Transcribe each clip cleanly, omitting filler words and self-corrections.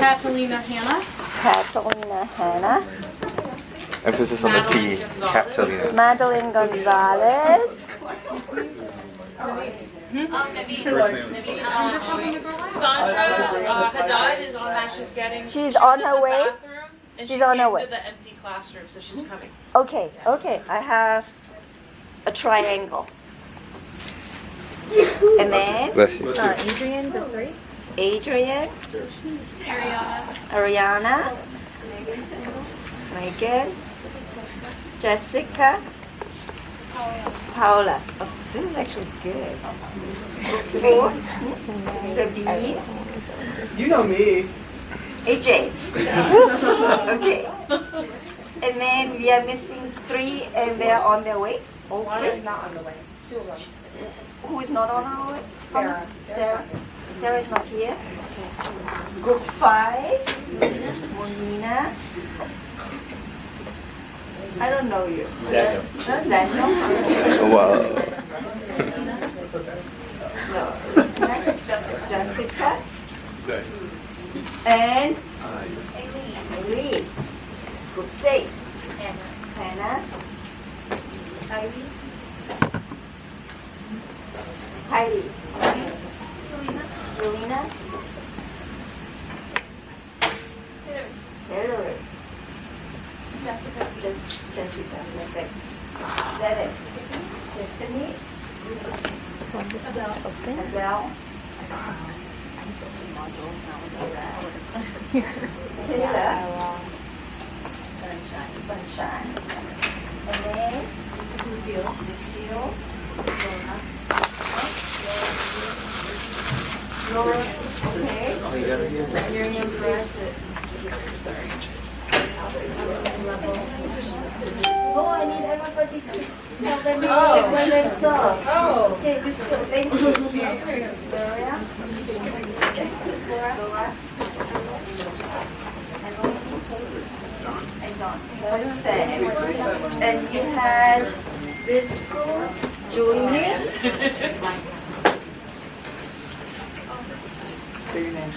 Catalina Hannah. Catalina Hannah. Emphasis on the T. Catalina. Madeline Gonzalez. Sandra Haddad is on that. She's on her in the way? bathroom, and She's she on her came way. to the empty classroom, so she's coming. Okay. I have a triangle. And then Bless you. Adrian, the three. Adrian, Ariana, Megan, Jessica, Paula. Oh, this is actually good. Four, Sabine, You know me. AJ. Okay. And then we are missing three and they're on their way. All three? Not on the way. Two of them. Who is not on our way? Sarah. Sarah is not here. Group 5. Monina. I don't know you. Daniel. Daniel. Wow. No. Jessica. And Eileen. Group 6. Hannah. Ivy. Heidi. Selena. Hillary. Jessica. Perfect. 7. Tiffany. Adele. Taylor. Sunshine. And then Lucille. Laura. Okay. Miriam Press. Oh, I need everybody to tell them when it's off. Oh. Okay, this is thank you. Gloria. Laura. And Don. Perfect. And you had this girl, Julie. Say your name.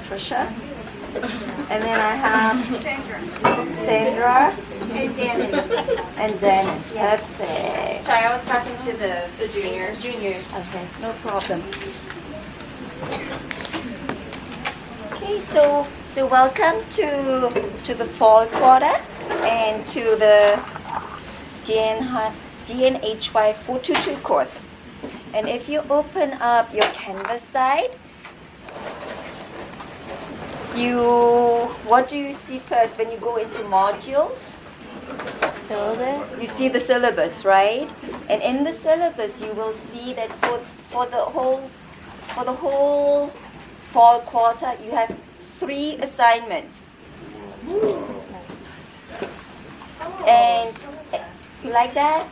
Trisha. And then I have Sandra. And Danny. Perfect. Sorry, I was talking to the juniors. Okay, no problem. Okay, so welcome to the fall quarter and to the DNHY 422 course. And if you open up your Canvas side, what do you see first when you go into modules? Syllabus. You see the syllabus, right? And in the syllabus, you will see that for the whole fall quarter, you have 3 assignments. And you like that?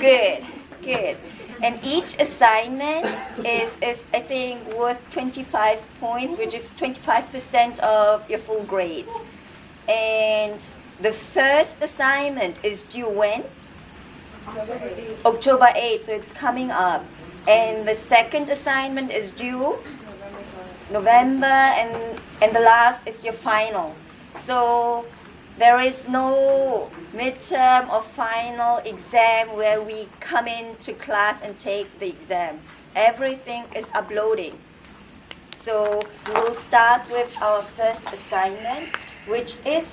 Good. And each assignment is I think worth 25 points, which is 25% of your full grade. And the first assignment is due when? October 8th, so it's coming up. And the second assignment is due November, and the last is your final. So there is no midterm or final exam where we come into class and take the exam. Everything is uploading. So we will start with our first assignment, which is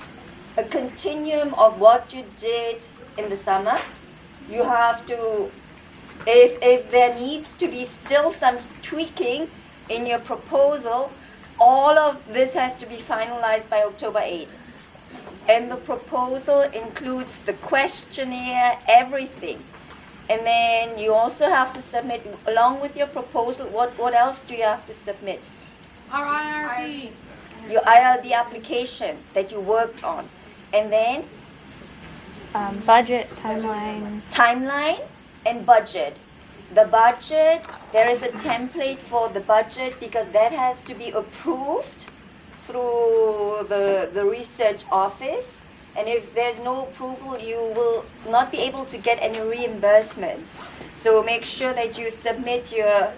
a continuum of what you did in the summer. You have to, if there needs to be still some tweaking in your proposal, all of this has to be finalized by October 8th. And the proposal includes the questionnaire, everything. And then you also have to submit, along with your proposal, what else do you have to submit? Our IRB. Your IRB application that you worked on. And then? Budget, timeline. Timeline and budget. The budget, there is a template for the budget because that has to be approved through the research office, and if there's no approval, you will not be able to get any reimbursements. So make sure that you submit your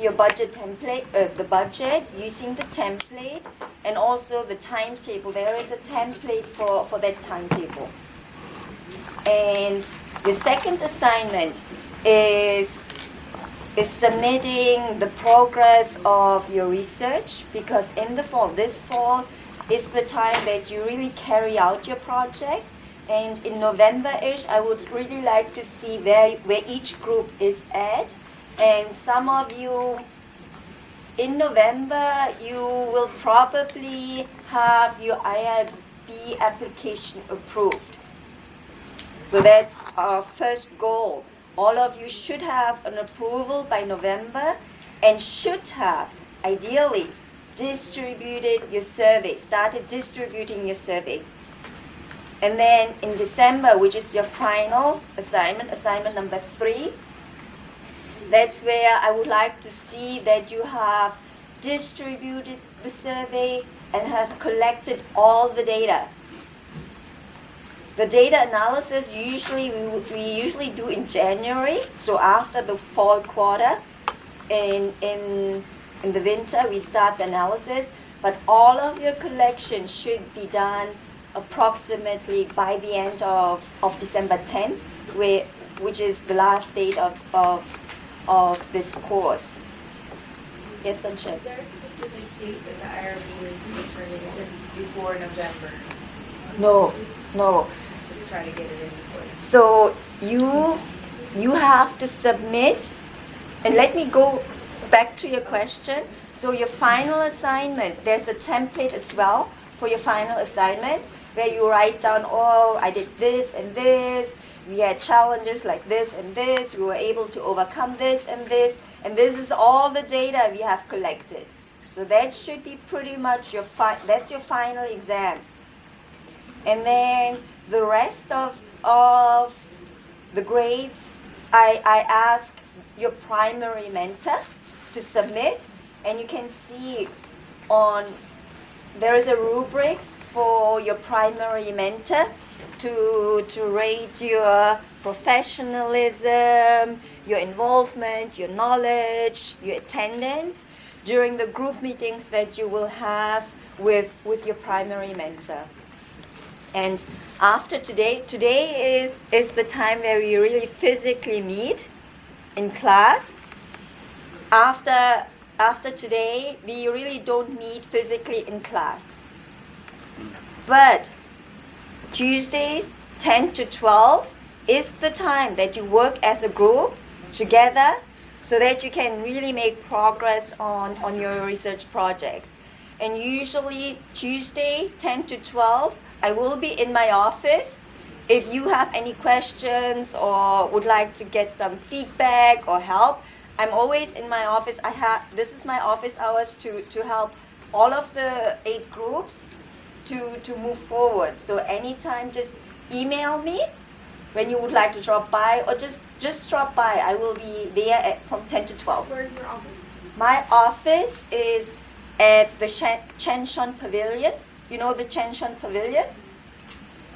your budget template, the budget, using the template, and also the timetable. There is a template for that timetable. And your second assignment is submitting the progress of your research, because in the fall, this fall is the time that you really carry out your project. And in November-ish, I would really like to see where each group is at. And some of you, in November, you will probably have your IIB application approved. So that's our first goal. All of you should have an approval by November and should have, ideally, distributed your survey, started distributing your survey. And then in December, which is your final assignment number 3, that's where I would like to see that you have distributed the survey and have collected all the data. The data analysis we usually do in January, so after the fall quarter. In the winter we start the analysis, but all of your collection should be done approximately by the end of December 10th, which is the last date of this course. Yes, Sunshine? Is there a specific date that the IRB is returning? Is it before November? No. Just try to get it in before. So you have to submit, and let me go back to your question. So your final assignment, there's a template as well for your final assignment where you write down, oh, I did this and this, we had challenges like this and this, we were able to overcome this, and this is all the data we have collected. So that should be pretty much that's your final exam. And then the rest of the grades, I ask your primary mentor to submit, and you can see there is a rubrics for your primary mentor to rate your professionalism, your involvement, your knowledge, your attendance during the group meetings that you will have with your primary mentor. And after today is the time where we really physically meet in class. After today, we really don't meet physically in class. But Tuesdays, 10 to 12, is the time that you work as a group together so that you can really make progress on your research projects. And usually Tuesday, 10 to 12, I will be in my office. If you have any questions or would like to get some feedback or help, I'm always in my office. This is my office hours to help all of the 8 groups to move forward. So anytime, just email me when you would like to drop by, or just drop by. I will be there from 10 to 12. Where is your office? My office is at the Chenshon Pavilion. You know the Chenshon Pavilion?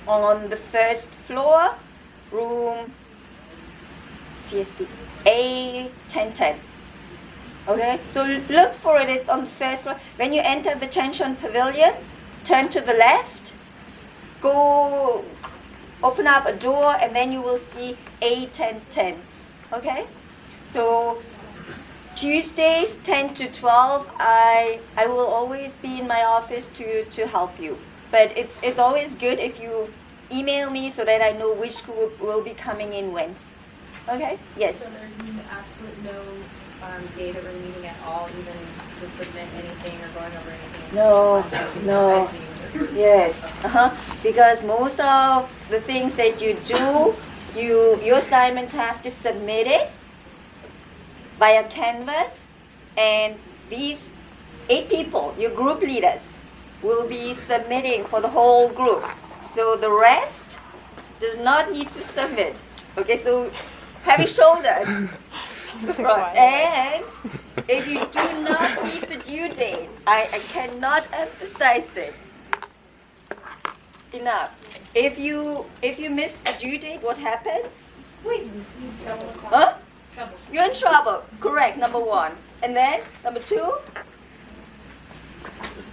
On the first floor, room CSP A1010. Okay, so look for it. It's on the first floor. When you enter the Chenshon Pavilion, turn to the left, go open up a door, and then you will see A1010. Okay, so Tuesdays 10 to 12, I will always be in my office to help you. But it's always good if you email me so that I know which group will be coming in when. Okay? Yes. So there's absolute no data or meeting at all, even to submit anything or going over anything? No. Yes. Because most of the things that you do, your assignments have to submit it via Canvas, and these 8 people, your group leaders, will be submitting for the whole group. So the rest does not need to submit. Okay, so heavy shoulders. Right. And if you do not meet the due date, I cannot emphasize it enough. If you miss the due date, what happens? Wait, Huh? You're in trouble. Correct, number 1. And then, number 2?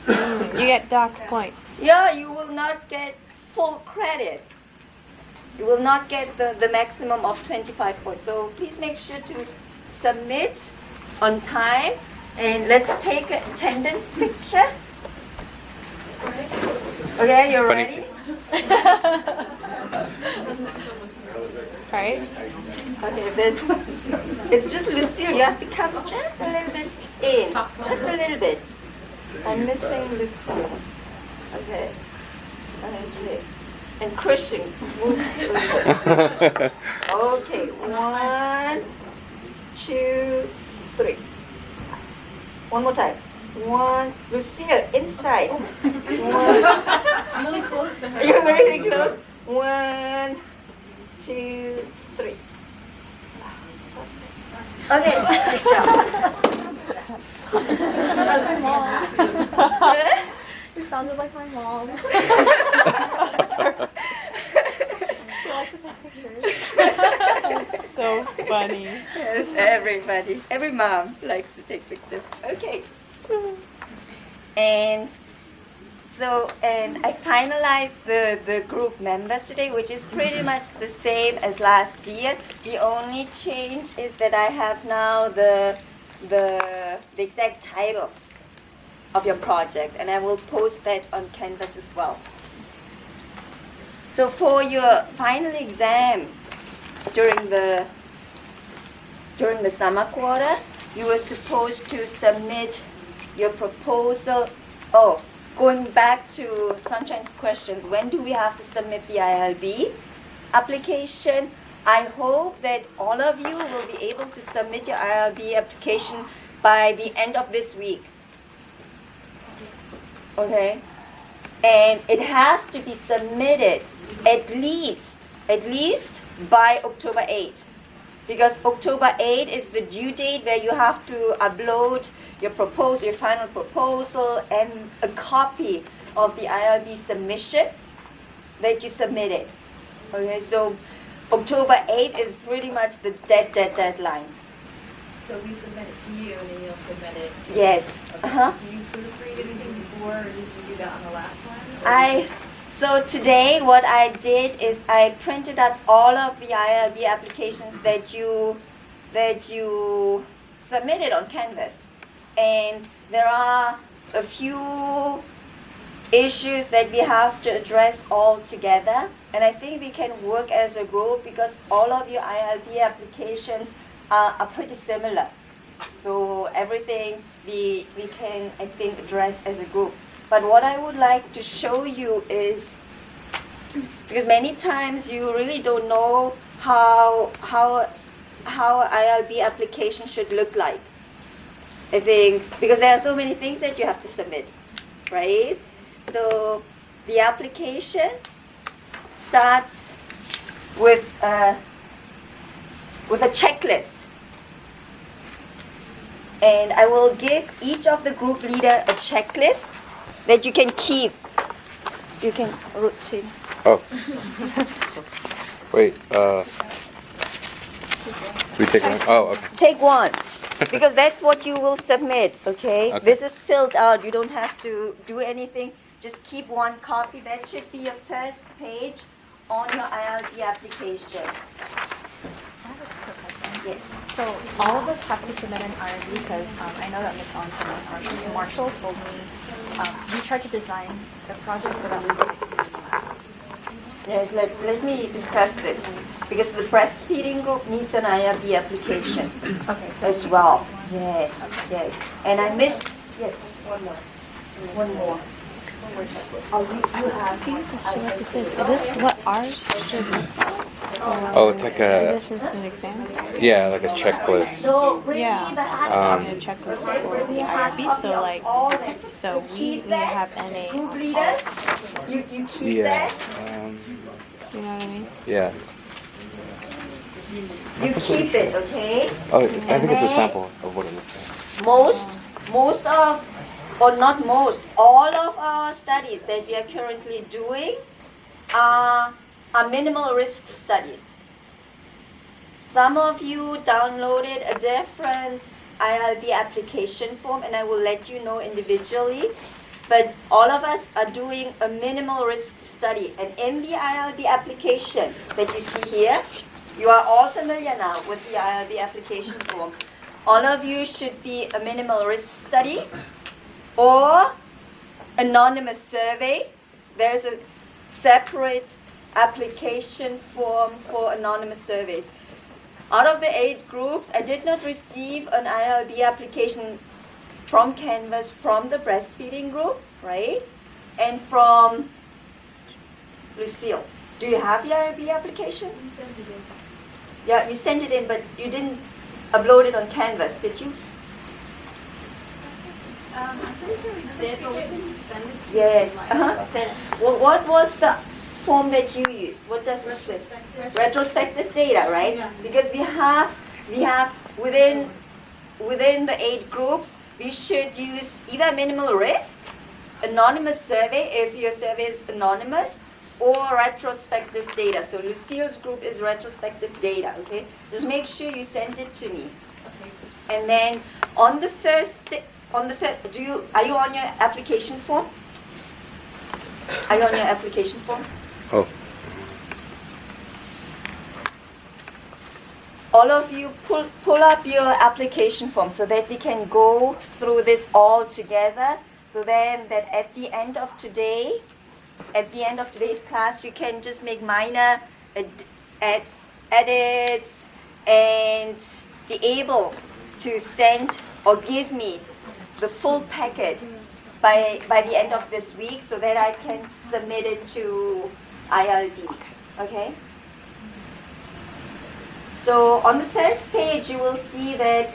You get docked points. Yeah, you will not get full credit. You will not get the maximum of 25 points. So please make sure to submit on time. And let's take an attendance picture. Okay, you're Funny. ready? Right? Okay, it's just Lucille. You have to come just a little bit in. Just a little bit. I'm missing Lucille. Okay. Okay. And Christian. Move a little bit. Okay, 1, 2, 3. One more time. 1, Lucille, inside. 1. I'm really close to her. You're very close. 1, 2, 3. Okay, good job. You sounded like my mom. She likes to take pictures. So funny. Yes, everybody. Every mom likes to take pictures. Okay. And I finalized the group members today, which is pretty much the same as last year. The only change is that I have now the exact title of your project, and I will post that on Canvas as well. So for your final exam during the summer quarter, you were supposed to submit your proposal. Oh, going back to Sunshine's questions, when do we have to submit the ILB application? I hope that all of you will be able to submit your ILB application by the end of this week. Okay? And it has to be submitted at least by October 8. Because October 8 is the due date where you have to upload your proposal, your final proposal, and a copy of the ILB submission that you submitted. Okay, so October 8 is pretty much the deadline. So we submit it to you and then you'll submit it? Yes. Okay. Uh-huh. Do you proofread anything before, or did you do that on the last one? So today what I did is I printed out all of the ILB applications that you submitted on Canvas. And there are a few issues that we have to address all together. And I think we can work as a group because all of your ILB applications are pretty similar. So everything we can, I think, address as a group. But what I would like to show you is, because many times you really don't know how ILB application should look like. I think, because there are so many things that you have to submit, right? So the application starts with a checklist. And I will give each of the group leader a checklist that you can keep. You can rotate. Oh. Wait, we take one? Oh, okay. Take one, because that's what you will submit, okay? Okay. This is filled out. You don't have to do anything. Just keep one copy. That should be your first page on your ILB application. Yes. So all of us have to submit an IRB because I know that Ms. Sonson, Ms. Marshall told me we tried to design the project so that we could. Yes, let me discuss this, because the breastfeeding group needs an IRB application Okay, so as well. Yes, yes. And I missed, yes, one more. Is this what ours should look like? Oh, it's like a, This is an exam? yeah, like a checklist. So bring Yeah. me the A checklist for the IRB, so like, so we have NA. group leaders, you keep Yeah. that. You know what I mean? Yeah. You keep it, okay? Oh, I think it's a sample of what it looks like. Most of, or not most, all of our studies that we are currently doing are minimal risk studies. Some of you downloaded a different ILB application form, and I will let you know individually. But all of us are doing a minimal risk study. And in the ILB application that you see here, you are all familiar now with the ILB application form. All of you should be a minimal risk study or anonymous survey. There's a separate application form for anonymous surveys. Out of the 8 groups, I did not receive an ILB application from Canvas from the breastfeeding group, right? And from Lucille. Do you have the ILB application? Yeah, you sent it in, but you didn't upload it on Canvas, did you? I'm pretty sure we did, but we can send it to Yes. you. Well, what was the form that you used? What does it say? Retrospective data, right? Yeah. Because we have within the 8 groups, we should use either minimal risk, anonymous survey if your survey is anonymous, or retrospective data. So Lucille's group is retrospective data, okay? Just make sure you send it to me. And then on the first, are you on your application form? Are you on your application form? Oh. All of you pull up your application form so that we can go through this all together. So then that at the end of today's class, you can just make minor edits and be able to send or give me the full packet by the end of this week so that I can submit it to ILB, okay? So on the first page, you will see that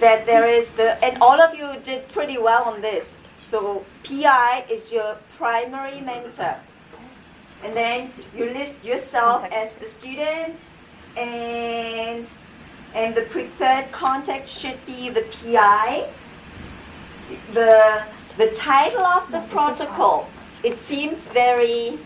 there is and all of you did pretty well on this. So PI is your primary mentor. And then you list yourself as the student, and the preferred contact should be the PI. The title of the protocol, it seems very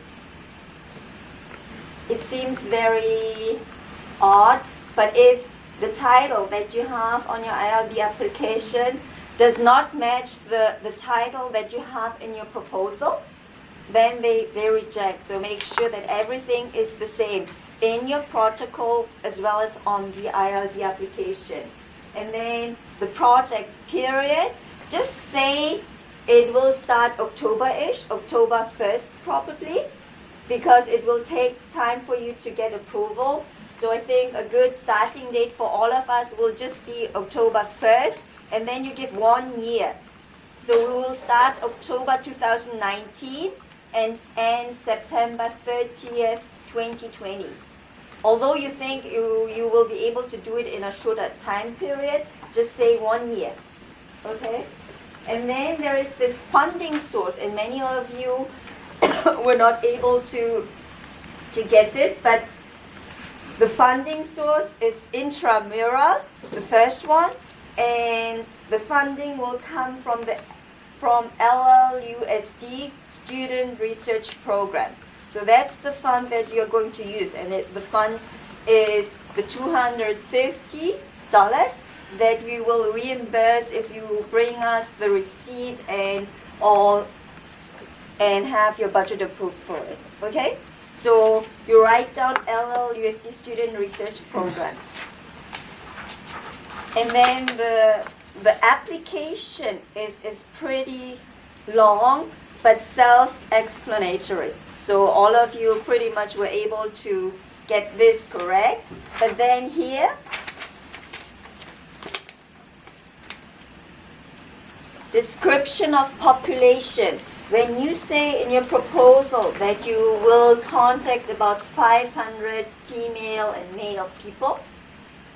odd, but if the title that you have on your ILB application does not match the title that you have in your proposal, then they reject. So make sure that everything is the same in your protocol as well as on the ILB application. And then the project period, just say it will start October-ish, October 1st probably, because it will take time for you to get approval. So I think a good starting date for all of us will just be October 1st, and then you give 1 year. So we will start October 2019 and end September 30th, 2020. Although you think you will be able to do it in a shorter time period, just say 1 year, okay? And then there is this funding source, and many of you were not able to get this, but the funding source is intramural, the first one, and the funding will come from LLUSD Student Research Program. So that's the fund that you're going to use, and the fund is the $250 that we will reimburse if you bring us the receipt and have your budget approved for it, okay? So you write down LLUSD Student Research Program. And then the application is pretty long, but self-explanatory. So all of you pretty much were able to get this correct. But then here, description of population. When you say in your proposal that you will contact about 500 female and male people,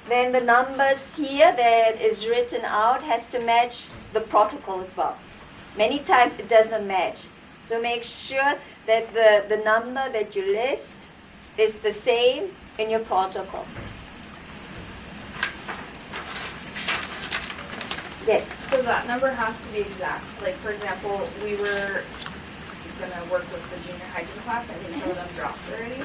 then the numbers here that is written out has to match the protocol as well. Many times it does not match. So make sure that the number that you list is the same in your protocol. Yes? So that number has to be exact. Like, for example, we were gonna work with the junior hygiene class, I didn't know them dropped already.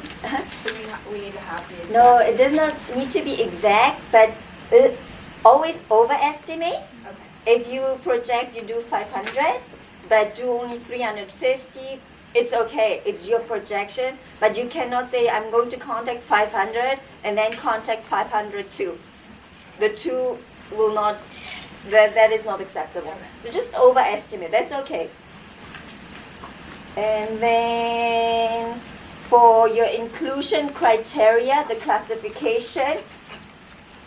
So we need to have the exact. No, it does not need to be exact, but always overestimate. Okay. If you project, you do 500, but do only 350, it's okay. It's your projection, but you cannot say, I'm going to contact 500 and then contact 500 too. The two will not, that is not acceptable. So just overestimate, that's okay. And then for your inclusion criteria, the classification,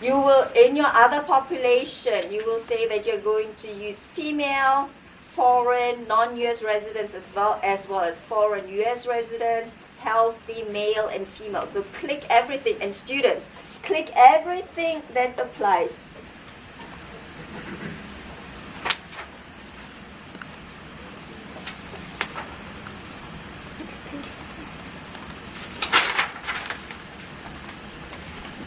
you will, in your other population, you will say that you're going to use female, foreign, non-US residents as well as foreign US residents, healthy, male and female. So click everything, and students, click everything that applies.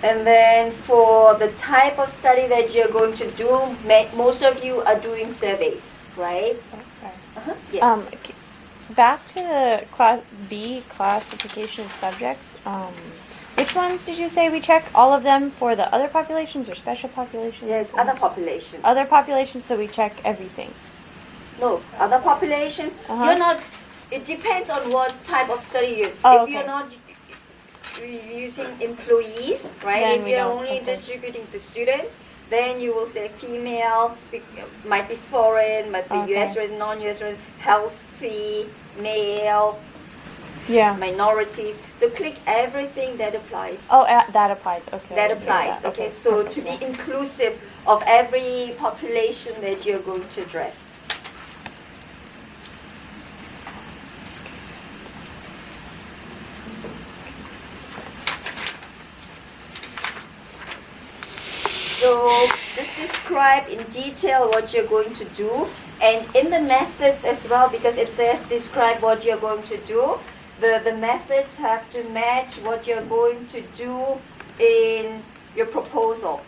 And then for the type of study that you're going to do, most of you are doing surveys, right? Oh, sorry. Yes. Back to the class B classification of subjects. Which ones did you say we check? All of them for the other populations or special populations? Yes, other populations. Other populations, so we check everything. No, other populations. Uh-huh. You're not. It depends on what type of study you. Oh, if you're okay. not using employees, right? Then if we you're don't, only okay. distributing to students, then you will say female, might be foreign, might be Okay. US resident, non-US resident, healthy, male, Yeah. minorities. So click everything that applies. Oh, that applies. Okay. That I hear applies. that. Okay, so perfect, to yeah. be inclusive of every population that you're going to address. So just describe in detail what you're going to do, and in the methods as well, because it says describe what you're going to do. The methods have to match what you're going to do in your proposal.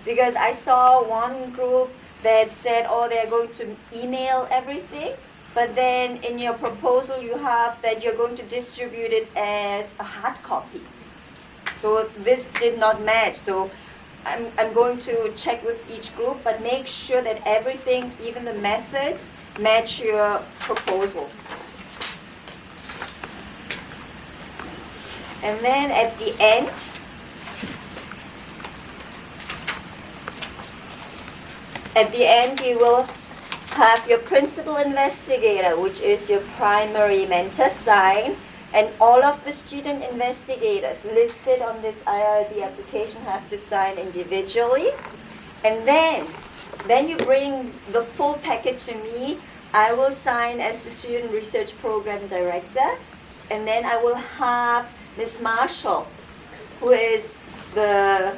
Because I saw one group that said, oh, they're going to email everything, but then in your proposal you have that you're going to distribute it as a hard copy. So this did not match. So I'm going to check with each group, but make sure that everything, even the methods, match your proposal. And then at the end, you will have your principal investigator, which is your primary mentor, sign, and all of the student investigators listed on this IRB application have to sign individually. And then you bring the full packet to me. I will sign as the Student Research Program Director, and then I will have Ms. Marshall, who is the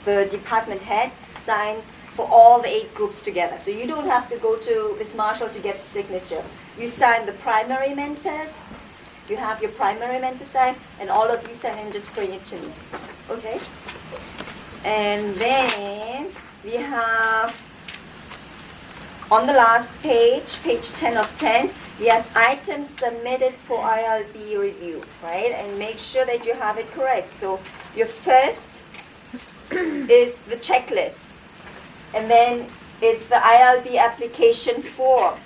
department head, sign for all the 8 groups together. So you don't have to go to Ms. Marshall to get the signature. You sign the primary mentors, you have your primary mentor sign, and all of you sign and just bring it to me. Okay? And then we have, on the last page, page 10 of 10, we have items submitted for IRB review, right? And make sure that you have it correct. So your first is the checklist. And then it's the IRB application form.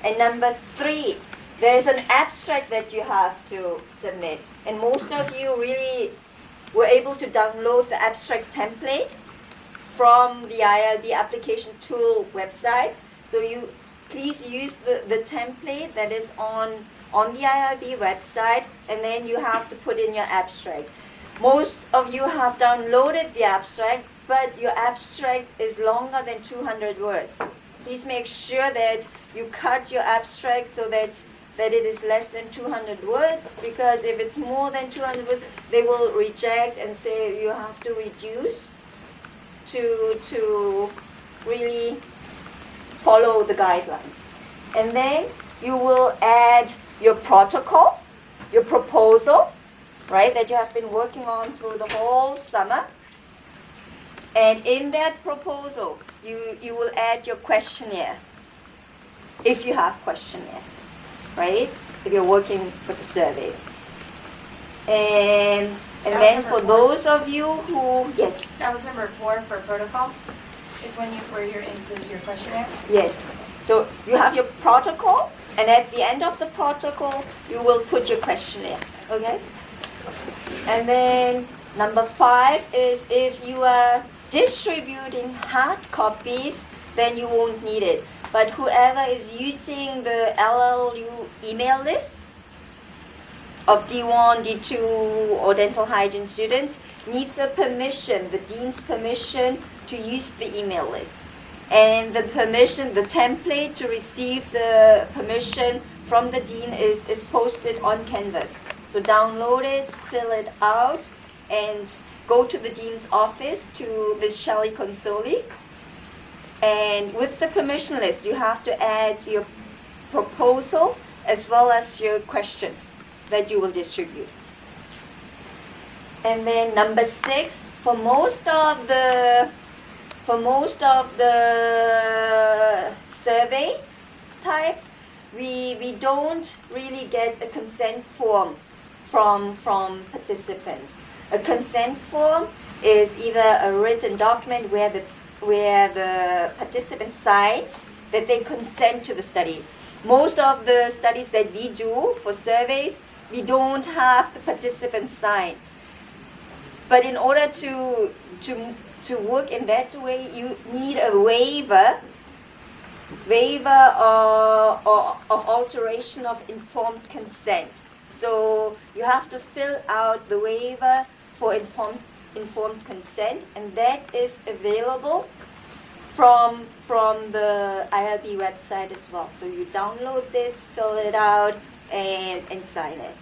And number 3, there's an abstract that you have to submit. And most of you really were able to download the abstract template from the IRB application tool website. So you please use the template that is on the IRB website, and then you have to put in your abstract. Most of you have downloaded the abstract, but your abstract is longer than 200 words. Please make sure that you cut your abstract so that it is less than 200 words, because if it's more than 200 words, they will reject and say you have to reduce to really follow the guidelines. And then you will add your protocol, your proposal, right, that you have been working on through the whole summer. And in that proposal, you will add your questionnaire, if you have questionnaires. right? If you're working for the survey. And then for those of you who, yes, That was number 4 for protocol, is where you're include your questionnaire. yes. So you have your protocol, and at the end of the protocol, you will put your questionnaire, okay? And then number 5 is if you are distributing hard copies, then you won't need it. But whoever is using the LLU email list of D1, D2, or dental hygiene students needs a permission, the dean's permission to use the email list. And the permission, the template to receive the permission from the dean is posted on Canvas. So download it, fill it out, and go to the dean's office to Ms. Shelley Consoli. And with the permission list, you have to add your proposal as well as your questions that you will distribute. And then number 6, for most of the survey types, we don't really get a consent form from participants. A consent form is either a written document where the participant signs that they consent to the study. Most of the studies that we do for surveys, we don't have the participants sign. But in order to work in that way, you need a waiver of alteration of informed consent. So you have to fill out the waiver for informed consent, and that is available from the ILB website as well. So you download this, fill it out, and sign it.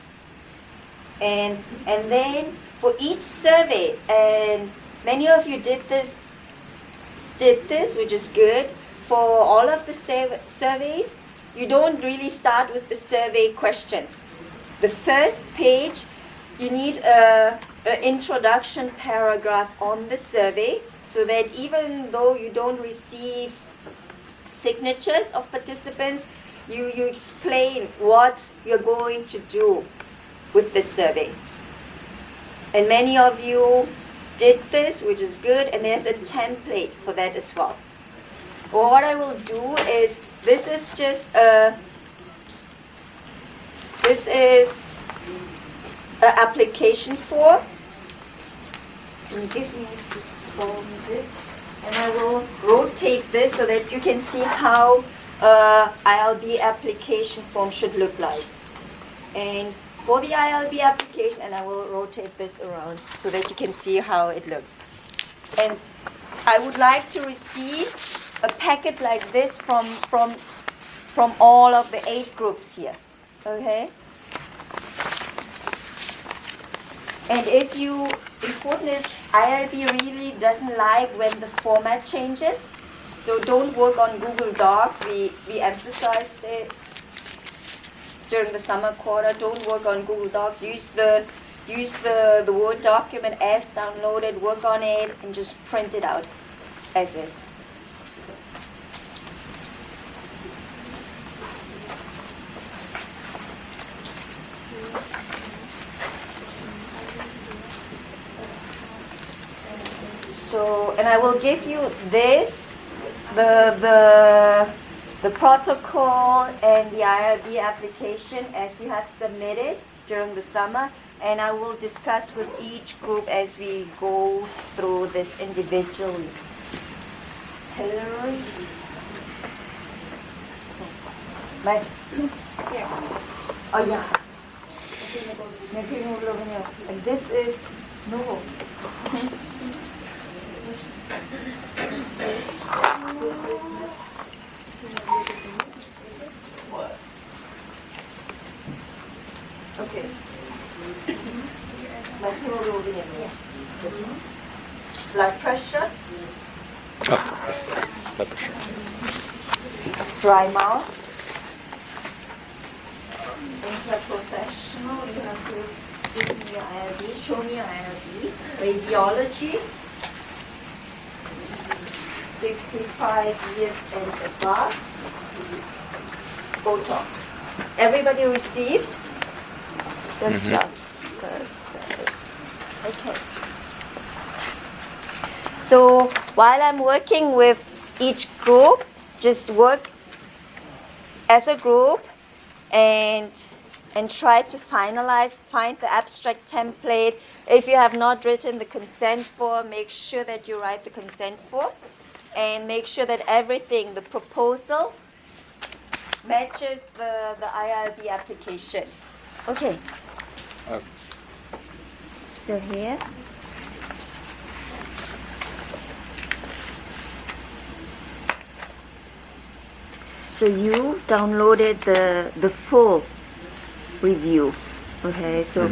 And then for each survey, and many of you did this, which is good. For all of the surveys, you don't really start with the survey questions. The first page, you need an introduction paragraph on the survey, so that even though you don't receive signatures of participants, you explain what you're going to do with this survey. And many of you did this, which is good, and there's a template for that as well. Well, what I will do is, this is an application form. Can you give me this? And I will rotate this so that you can see how ILB application form should look like. And for the ILB application, and I will rotate this around so that you can see how it looks. And I would like to receive a packet like this from all of the 8 groups here, okay? And important is ILB really doesn't like when the format changes, so don't work on Google Docs. We emphasized it during the summer quarter. Don't work on Google Docs. Use the Word document as downloaded, work on it, and just print it out as is. So, and I will give you this, the protocol and the IRB application as you have submitted during the summer, and I will discuss with each group as we go through this individually. Hillary? Here. Oh yeah. And this is no. Okay. My hemoglobin in here. Blood pressure. Oh, yes. Blood pressure. Dry mouth. Interprofessional. You have to give me your IRB. Show me your IRB. Radiology. 65 years and above. Botox. everybody received? That's Mhm. just okay. So while I'm working with each group, just work as a group and try to find the abstract template. If you have not written the consent form, make sure that you write the consent form and make sure that everything, the proposal, matches the IRB application. Okay. Okay. So here. So you downloaded the full review. Okay, so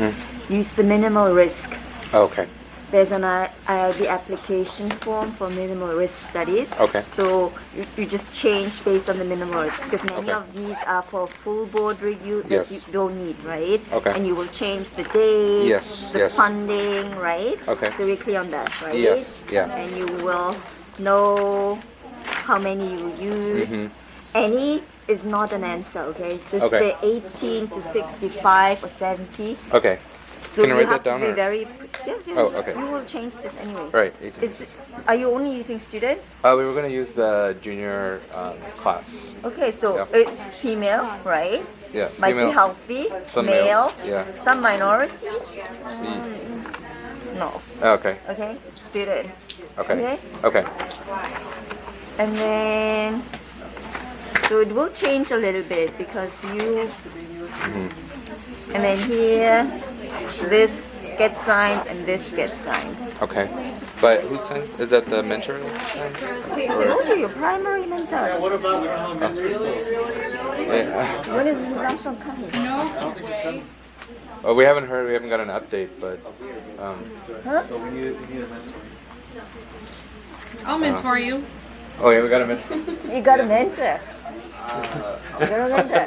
use the minimal risk. Okay. There's an IRB application form for minimal risk studies. Okay. So you just change based on the minimal risk because many Okay. of these are for full board review that Yes. you don't need, right? Okay. And you will change the date, Yes, the yes. funding, right? Okay. So we're clear on that, right? Yes, yeah. And you will know how many you will use. Mhm. Any is not an answer, okay? Just Okay. say 18 to 65 or 70. Okay. So Can I you write have that down, to be or- very. Yes, yes. Oh, okay. You will change this anyway. Right. 18. Are you only using students? We were gonna use the junior class. Okay, so Yeah. it's female, right? Yeah. Might female. be healthy. Some male. males, yeah. Some minorities. E- No. Okay. Okay. Students. Okay. Okay. And then, so it will change a little bit because you. And then here, this gets signed and this gets signed. Okay. But who signs? Is that the mentor sign? Go to your primary mentor. What about we don't have mentors still? Yeah. When is Ms. Armstrong coming? Oh, we haven't heard. We haven't got an update, but So we need a mentor. I'll mentor you. oh yeah, we got a mentor. You got a mentor. You got a mentor.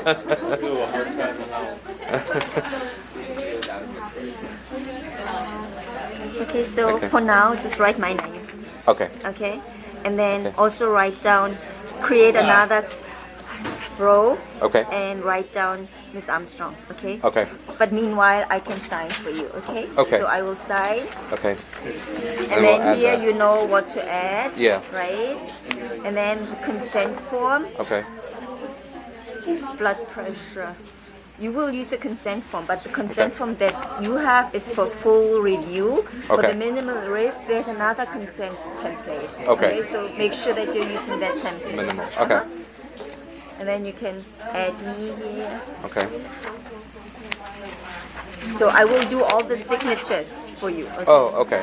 Okay, so Okay. for now, just write my name. Okay. Okay, and then Okay. also write down, create another row, Okay. and write down Miss Armstrong. Okay. Okay. But meanwhile, I can sign for you. Okay. Okay. So I will sign, Okay. and we'll then add here that. you know what to add. Yeah. Right. And then the consent form, Okay. blood pressure. You will use a consent form, but the consent form that you have is for full review. For Okay. the minimal risk, there's another consent template. Okay. So make sure that you're using that template. Minimal. Okay. And then you can add me here. Okay. So I will do all the signatures for you. Okay? Oh, okay.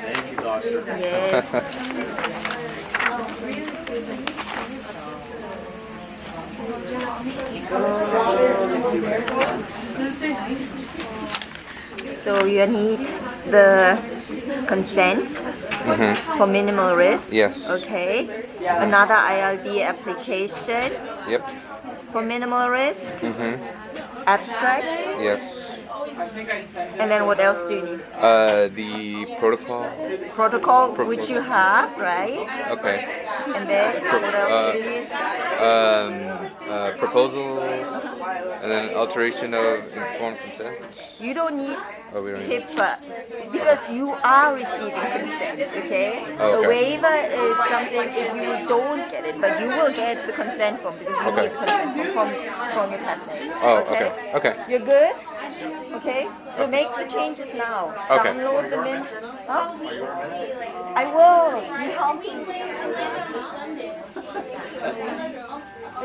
Thank you, doctor. Yes. So you need the consent for minimal risk. Yes. Okay. Another IRB application Yep. for minimal risk. Mhm. Abstract. Yes. And then what else do you need? The protocol. Protocol, which you have, right? Okay. And then what else do you need? Proposal, and then alteration of informed consent. You don't need Oh, we don't need. HIPAA because you are receiving consent, okay? Oh, A okay. waiver is something if you don't get it, but you will get the consent form because you Okay. need consent form from your classmate. Oh, okay. Okay. You're good? Okay? So make the changes now. Okay. Download the mint. Huh? I will. You help me.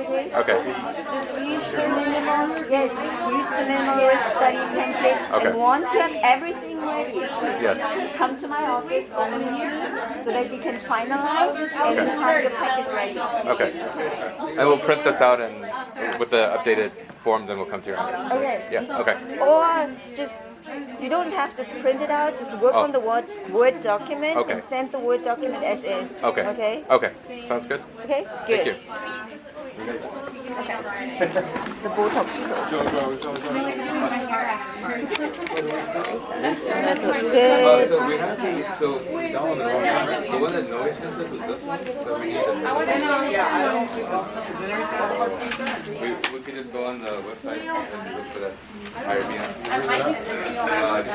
Okay? Okay. Just use the minimal, yes, use the minimal risk study template. Okay. And once you have everything ready, Yes. come to my office only so that we can finalize and Okay. you have your packet ready. Okay. And we'll print this out and with the updated forms, and we'll come to your office. Okay. Yeah. Okay. Or just, you don't have to print it out, just work Oh. on the Word document Okay. and send the Word document as is. Okay. Okay? Okay. Sounds good. Okay? Good. Thank you. The Botox curve. That's good. So we have the that one is wrong. The one that Noe sent us was this one. That we need. We could just go on the website and look for that hire me on?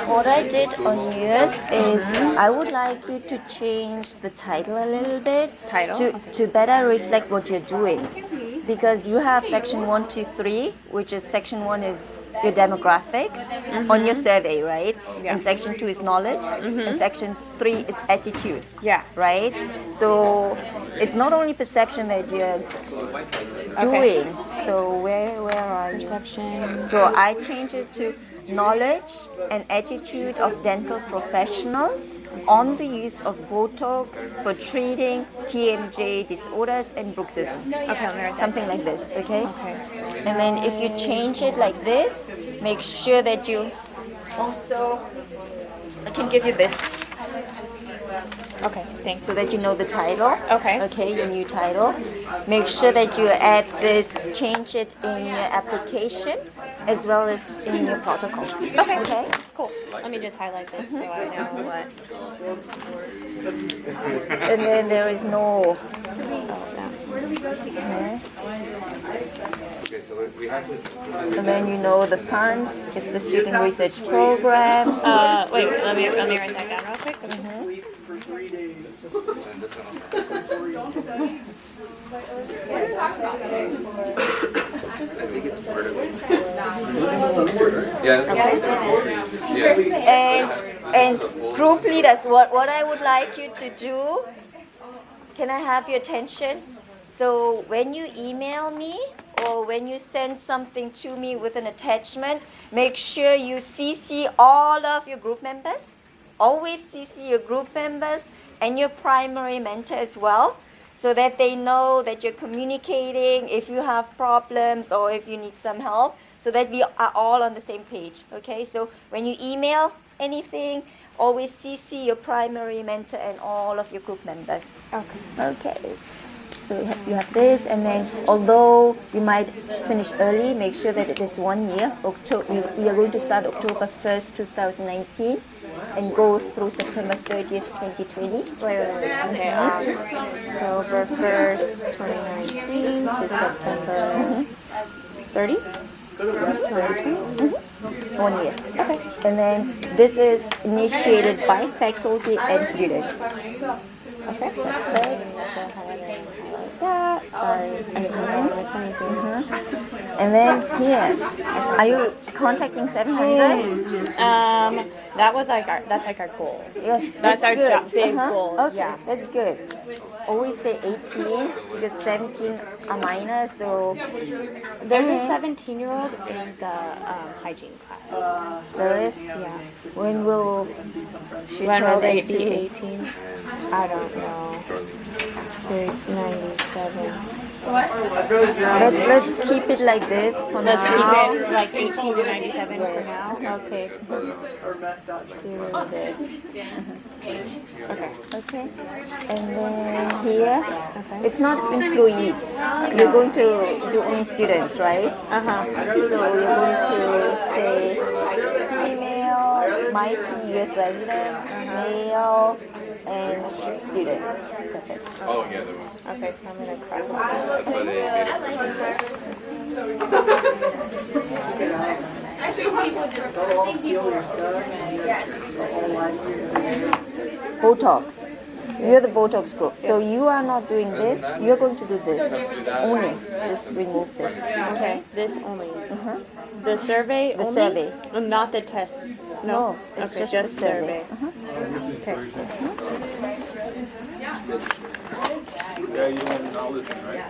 What I did on yours is I would like you to change the title a little bit to better reflect what you're doing. Because you have section 1, 2, 3, which is section 1 is your demographics on your survey, right? And section 2 is knowledge, and section 3 is attitude. Yeah. Right? So it's not only perception that you're doing. So where are you? Perception. So I changed it to knowledge and attitude of dental professionals on the use of Botox for treating TMJ disorders and bruxism. Okay, let me write that Something like this, okay? Okay. And then if you change it like this, make sure that you also, I can give you this Okay, thanks. so that you know the title. Okay. Okay, your new title. Make sure that you add this, change it in your application as well as in your protocol. Okay. Okay? Cool. Let me just highlight this so I know what. And then there is no. Okay, so we have to. And then you know the fund is the student research program. Wait, let me write that down real quick. And this one I think it's part of it. Yeah. And group leaders, what I would like you to do, can I have your attention? So when you email me or when you send something to me with an attachment, make sure you CC all of your group members. Always CC your group members and your primary mentor as well, so that they know that you're communicating if you have problems or if you need some help, so that we are all on the same page, okay? So when you email anything, always CC your primary mentor and all of your group members. Okay. Okay. So you have this, and then although you might finish early, make sure that it is 1 year. We are going to start October 1st, 2019, and go through September 30th, 2020. Okay. October 1st, 2019 to September 30? 1 year. Okay. And then this is initiated by faculty and student. Okay. Perfect. That. Sorry, I didn't miss anything. And then here, are you contacting 700? That was like that's like our goal. Yes, That's our good. big goal. Okay, Yeah. that's good. Always say 18 because 17 are minor, so There's a 17-year-old in the hygiene class. there is. Yeah. When will she When will turn they be 18? 18? I don't know. 97. Let's keep it like this for Let's now. keep it like 18 to 97 for now. Okay. Do this. Okay. Okay. And then here, Okay. it's not employees. You're going to do only students, right? Uh-huh. So you're going to say female, might be US residents, male, and students. Perfect. Oh yeah, there was. Okay, so I'm gonna cross out. That's why they made us. Botox. You're the Botox group. So you are not doing this. You're going to do this. Only. Just remove this. Okay, this only. The survey The only? survey. Not the test. No, it's Okay, just the survey. Okay. Yeah, you want knowledge, right?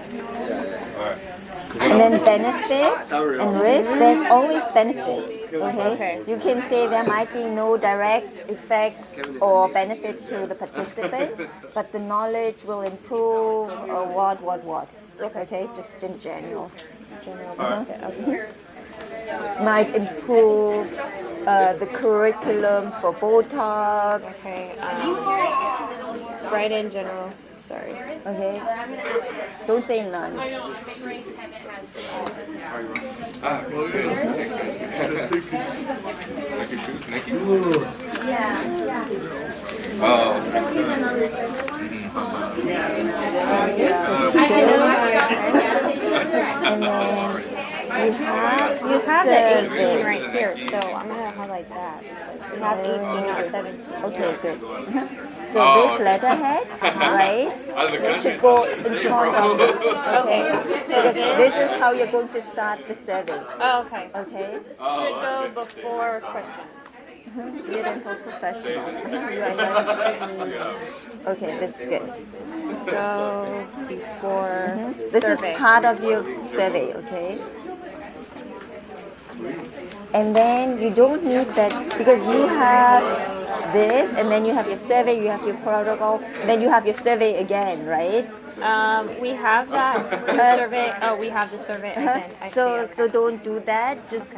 And then benefits and risk, there's always benefits. Okay? Okay. You can say there might be no direct effect or benefit to the participants, but the knowledge will improve or what. Okay, just in general. Okay. Might improve the curriculum for Botox. Okay. Right in general. Sorry. Okay? Don't say none. Ah, well, good. Like your shoes, Nike? Oh. And then You have the 18 right here, so I'm gonna highlight that. We have 18, not 17. Okay, good. So this letterhead, right? It should go in front of this. Okay. Because this is how you're going to start the survey. Oh, okay. Okay. Should go before questions. Beautiful professional. You are not- Okay, this is good. Go before This survey. is part of your survey, okay? And then you don't need that because you have this, and then you have your survey, you have your protocol, and then you have your survey again, right? We have that survey. Oh, we have the survey again. I see. So Okay. don't do that. Just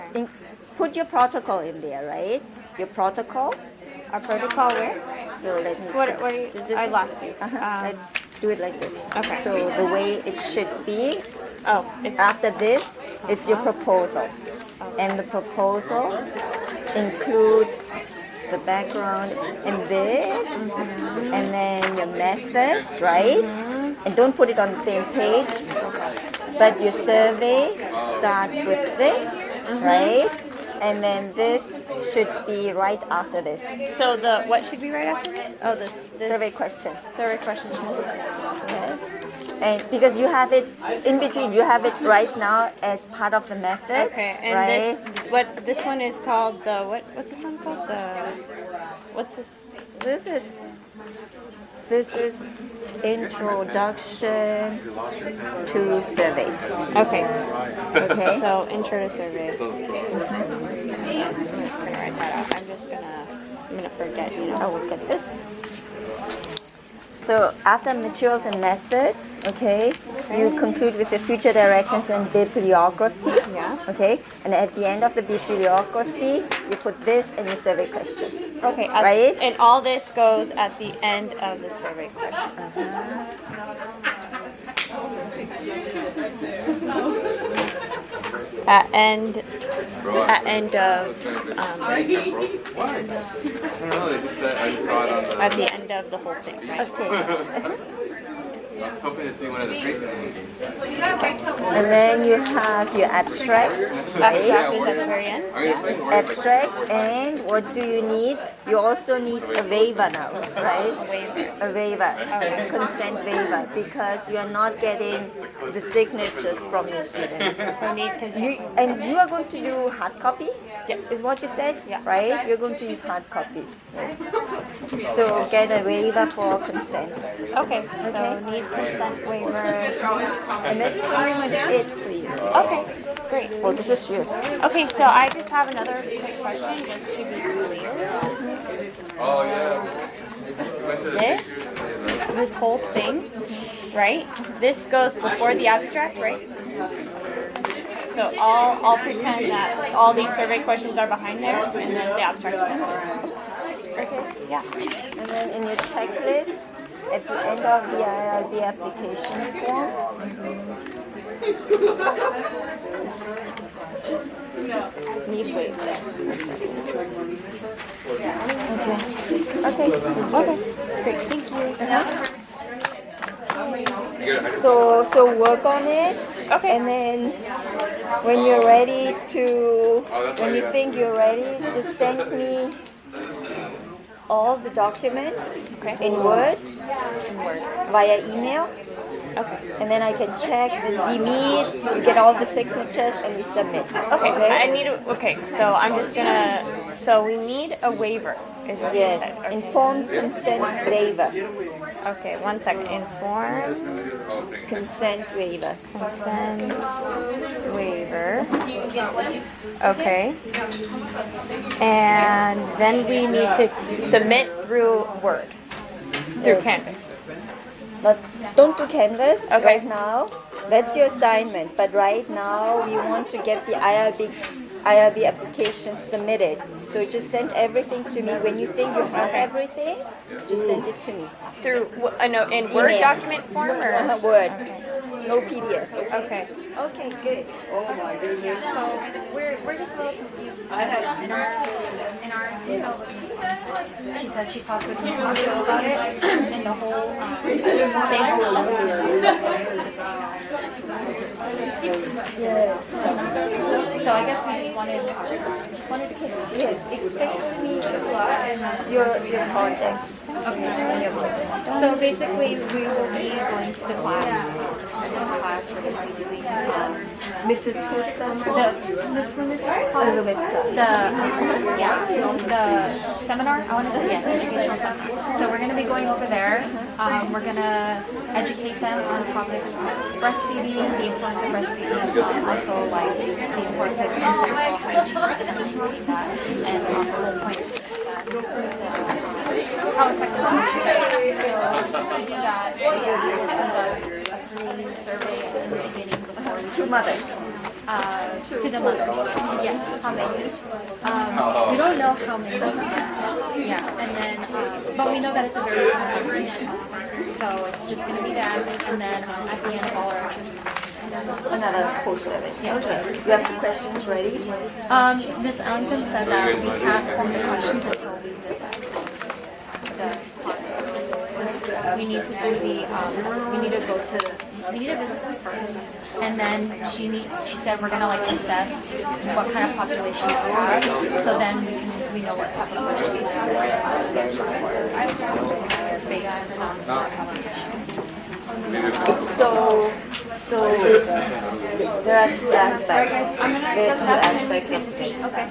put your protocol in there, right? Your protocol. Our protocol where? So let me. What are you? So just- I lost you. Let's do it like this. Okay. So the way it should be. Oh, it's After this, it's your proposal. And the proposal includes the background and this, and then your methods, right? And don't put it on the same page. But your survey starts with this, right? And then this should be right after this. so the what should be right after this? Oh, the this Survey question. survey question should be. Okay. And because you have it in between, you have it right now as part of the method, Okay, and right? this one is called the what's this one called? What's this? This is introduction to survey. Okay. Okay. So intro to survey. I'm just gonna write that out. I'm gonna forget, you know. I will get this. So after materials and methods, okay, you conclude with the future directions and bibliography. Yeah. Okay. And at the end of the bibliography, you put this and your survey questions. Okay, Right? and all this goes at the end of the survey questions. At end of I just saw it on the. at the end of the whole thing, right? Okay. I was hoping to see one of the faces. And then you have your abstract, right? Abstract is at the very end. Abstract, and what do you need? You also need a waiver now, right? A waiver, a consent waiver, because you are not getting the signatures from your students. So need consent. And you are going to do hard copy? Yes. Is what you said? Yeah. Right? You're going to use hard copies. Yes. So get a waiver for consent. Okay, so need consent waiver. And that's pretty much it for you. Okay, great. Well, this is yours. Okay, so I just have another quick question, just to be clear. Oh yeah. Went to the This whole thing, right? This goes before the abstract, right? So I'll pretend that all these survey questions are behind there, and then the abstract is after. Okay, yeah. And then in your checklist, at the end of the IRB application form, Need waiver. okay, Okay, great, thank you. so work on it, Okay. and then when you're ready to, when you think you're ready, just send me all the documents in Word via email. Okay. And then I can check, we meet, we get all the signatures, and we submit. Okay, I need a, okay, so I'm just gonna, so we need a waiver, is what you Yes, said. Okay. informed consent waiver. Okay, 1 second. Informed Consent waiver. consent waiver. Okay. And then we need to submit through Word, through Yes. Canvas. But don't do Canvas Okay. right now. That's your assignment. But right now, we want to get the IRB application submitted. So just send everything to me. When you think you have everything, just send it to me. Through, no, in Word Email. document form or? Word. No PDF. Okay. Okay, good. So we're just a little confused. In our she said she talked with Ms. Macho about it, and the whole thing. Yes. I guess we just wanted to keep it. Yes, explain to me your project. So basically, we will be going to the class. This class we're going to be doing Mrs. Who's class? Miss Loomis's class. The seminar. I want to say yes, educational seminar. So we're going to be going over there. We're going to educate them on topics like breastfeeding, the importance of breastfeeding, also like the importance of infant hygiene and that, and the whole point is to assess how effective nutrition is. So to do that, we conduct a free survey at the beginning before we To mothers. to the mothers. Yes, how many? We don't know how many. Yeah, and then, but we know that it's a very small population. So it's just going to be that, and then at the end of all our interest Another post survey. Yeah. Okay. You have the questions ready? Miss Ellington said that we can't form the questions until we visit the hospital. We need to do we need to visit them first. And then she said we're gonna like assess what kind of population we have. So then we know what type of questions to based on our population. So there are two aspects. There are two aspects of this.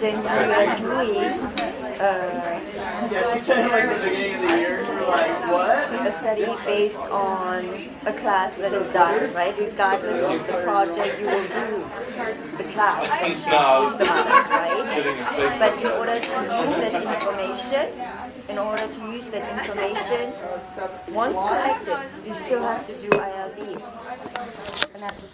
Since we are doing a study based on a class that is done, right? Regardless of the project, you will do the class with the mothers, right? But in order to use that information, once collected, you still have to do IRB. An application.